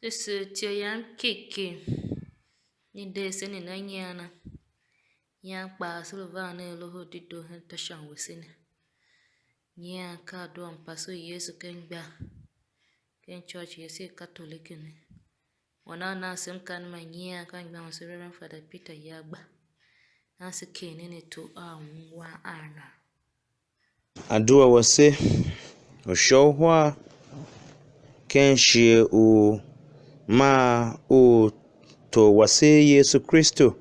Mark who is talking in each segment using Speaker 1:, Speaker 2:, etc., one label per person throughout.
Speaker 1: Sisi tiyan keke ni dese ni na nyana nya pa silvana loho dido tashan wesine nya ka do ampaso Yesu kengba ken church yesi catholic ni wana na sim kan ma nya kan gba Reverend Father Peter Yagba na se kene ne to wa ana
Speaker 2: adua wase o show ken shi o ma o to wase Yesu Kristo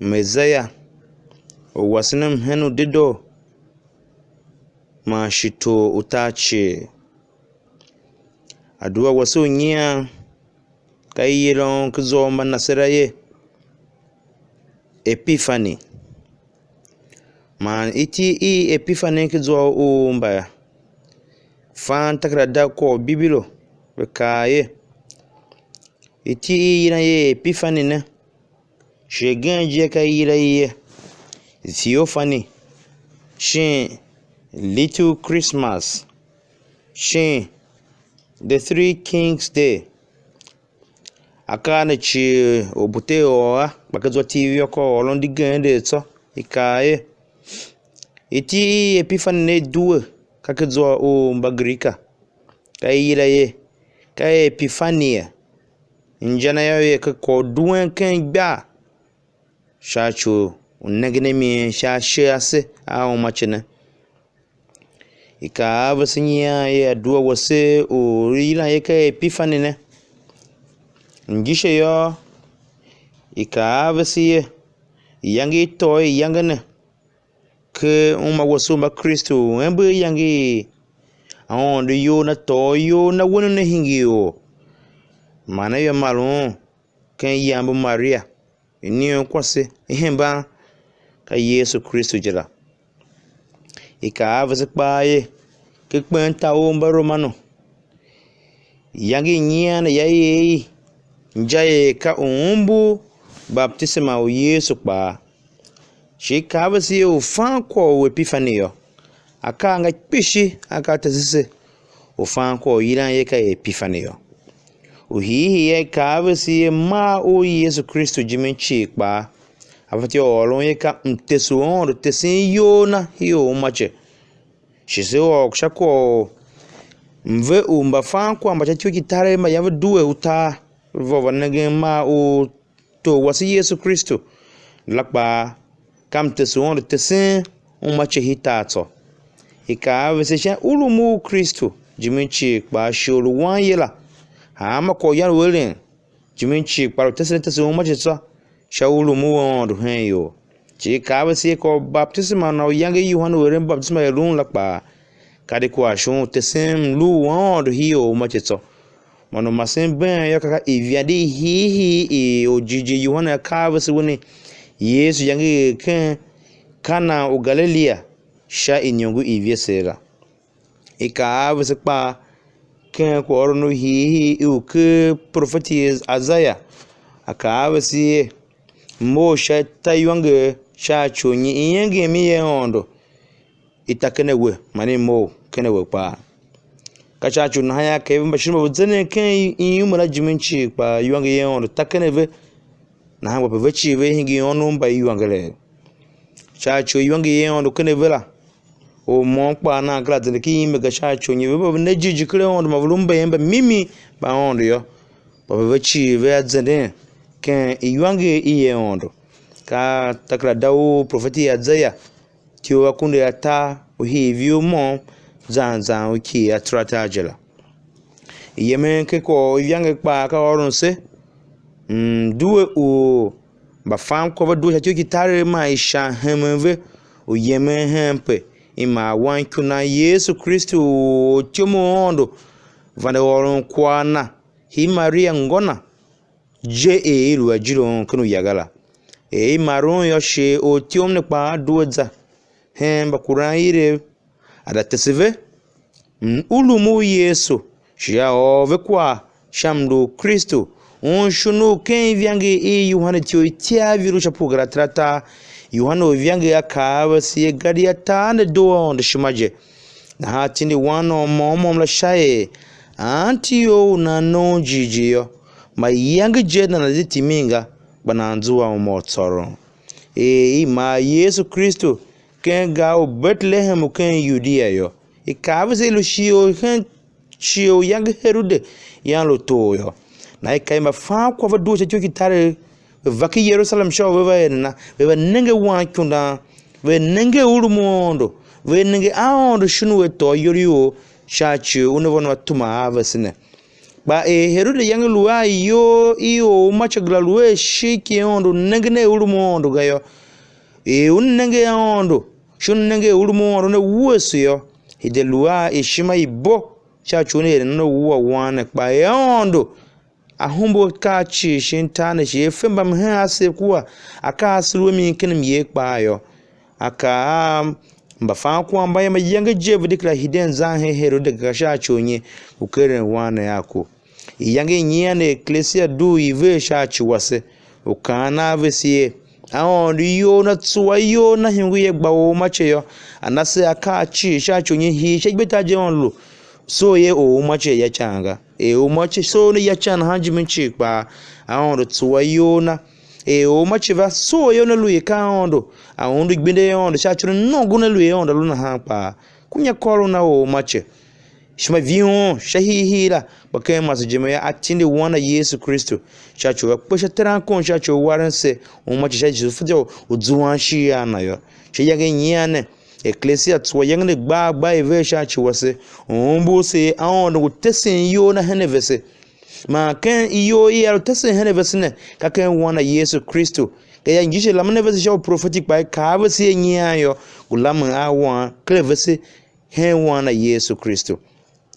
Speaker 2: Mezaya o wasinam henu dido ma shito utache adua waso nyia kayilon kuzo manasiraye Epiphany man iti Epiphany kuzo umba fan takrada ko bibilo bekaye iti ina ye Epiphany na shegan je kayira ye Theophany shin Little Christmas shin the Three Kings Day akana chi obute oa bakazo TV ko olondi gende so ikaye iti Epiphany ne duwe kakezo o mbagrika kayira ye kay Epiphania njana ye ko duwen kan gba shacho unagne mi shashe ase a machina ika abasinya ye duwa wase o ila ye kay Epiphany ne njishe yo ika abasiye yangi toy yangane ke uma waso ma Kristo embe yangi on de yo na toyo na wono na hingio mana yo malon ken yambo Maria ni kwase ihemba ka Yesu Kristo jela ika avase paye ke kwenta o mba romano yangi nyana yayi njaye ka umbu baptisma o Yesu pa shika avase o fan ko Epiphany yo aka nga pishi aka tasise o fan ko yiran ye ka Epiphany yo o hiye ka avase ma o Yesu Kristo jiminchi pa afati olon ye ka mteso on tesin yo na hiyo mache shise o shako mve umba fan ko ambacha tio gitare ma yavu duwe uta vova nage ma o to wasi Yesu Kristo lakba kam teso on tesin mache hitato ika avase sha ulumu Kristo jiminchi pa sholu wan yela ama ko yan welen jiminchi pa tesin mache so shaulu muwondo henyo chi kabasi ko baptisma na yange Yohana weren baptisma ya lun lakpa kade ko ashon tesem lu wondo hiyo macheto mono masen ben yakaka eviade hi e ojiji Yohana kabasi woni Yesu yange kan kana o Galilea sha inyongu eviesera ikabasi pa kan ko orono hi o ke profeti Isaiah akabasi mo sha taywange sha chonyi inyenge mi ye hondo itakene we mani mo kene we pa ka cha chun haya ke mba shima buzene ken inyuma na jiminchi pa ywange ye hondo takene ve na hangwa pe vechi ve hingi ono mba ywange le cha cho ywange ye hondo kene vela o mo pa na glad ne ki me ga sha chonyi ve ne jiji kre hondo mavulumba yemba mimi ba hondo yo pa vechi ve adzene ken iwange iye ondo ka takra dawo profeti Isaiah tio akunde ata ohivio mo zanzan oki atrata ajela yemen ke ko iwange pa ka oronse duwe o ba fam ko do tio gitare ma isha hemve o yemen hempe ima wan kuna Yesu Kristo tio mo ondo vande oron kwana hi Maria ngona je iru ajiro kunu yagala maron yoshe o tiom ne pa duza hemba kuraire adatesive ulumu Yesu shia ove kwa shamdu Kristo shunu ken vyange Yohana tio tia virusha pugara trata Yohana vyange akava si gadia tane do on shimaje na hatindi wano momom la shaye antio na no jijiyo ma yange jeda na zitiminga bananzua motsoro ma Yesu Kristo ken ga o Bethlehem ken Judea yo ikava se lo shio ken chio yange Herude yan lo toyo na kai ma fa kwa va do cha tare vaki Jerusalem sho we na we nenge wan kunda we nenge urumondo we nenge aondo shunu we to yorio shachu unevona watuma avasine ba Herude yange luwa iyo machagla luwe shiki ondo nenge ne urumondo gayo unnenge ondo shun nenge urumondo ne wusu yo hide luwa ishima ibo shachu ne no wuwa wane ba ondo ahumbo kachi shintane shi femba mhe ase kuwa aka asru mi kenem ye kpayo aka mbafa ku amba ya mayenga jevu dikla hiden zan he Herode gasha chonye ukere wana yako yange nyane ecclesia du ive shachi wase ukana vesie awon yo na tsuwa yo na hingu ye gbawo macheyo anase aka chi shachonye hi shebeta je onlu so ye o mache ya changa o mache so ne ya chan hanji minchi pa aondo tsuwa yona o mache va so yo na luye ka ondo aondo gbinde ondo chachuru no guna luye ondo luna ha pa kunya koro na o mache shima vion shahihira bakay masu jeme ya atinde wana Yesu Kristo chacho wa posha tran kon chacho waranse o mache chacho fujo uzuwan shi yana yo chiyage nyane ecclesia tsuwa yangne gba eve shachi wase ombo se aondo gutesen yo na henevese ma ken iyo ya tesen henevese ne ka ken wana Yesu Kristo ka ya ngishe lamne vese sha prophetic by ka vese nyayo gulam awan klevese hen wana Yesu Kristo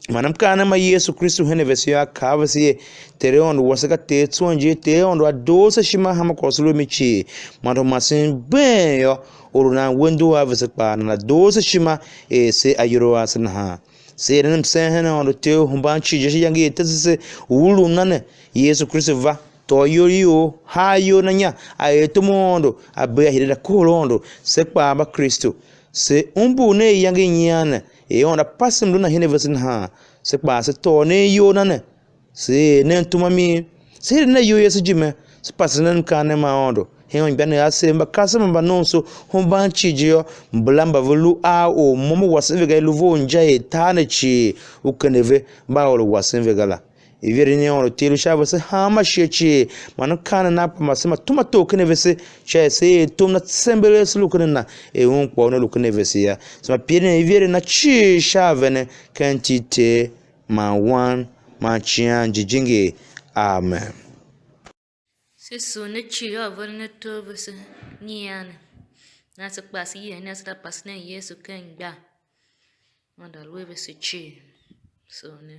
Speaker 2: manam kana ma Yesu Kristo henevese ya ka vese tere on wasaka te tsuanje te on wa dosa shima hama koslo michi mando masin ben yo oruna wendo avese pa na dosa shima se ayuro asna ha se renam sehena on te humbanchi je yangi tese ulu nane Yesu Kristo va to yorio hayo nanya ayetumondo abe hidda kolondo se pa ba Kristo se umbu ne yangi nyana onda pasim luna henevese ha se pa se to ne yo nane se ne tumami se ne yo Yesu jime se pasen kan ma ondo hen bane ase mba kasema mba nonso homba chijio mblamba vulu o momo wasenvega luvo njaye tane chi ukeneve ba olo wasenvega la iveri ne on telu shava se hama shechi manu kana na pa masema tuma to keneve se che se tumna sembele slukuna un po no lukene se ya sema pire iveri na chi shavene kantite ma wan ma chian jijinge amen.
Speaker 1: So ne chiyo vol ne to vese nyane na se pas ye na se pas ne Yesu ken gba manda lwe vese chi so ne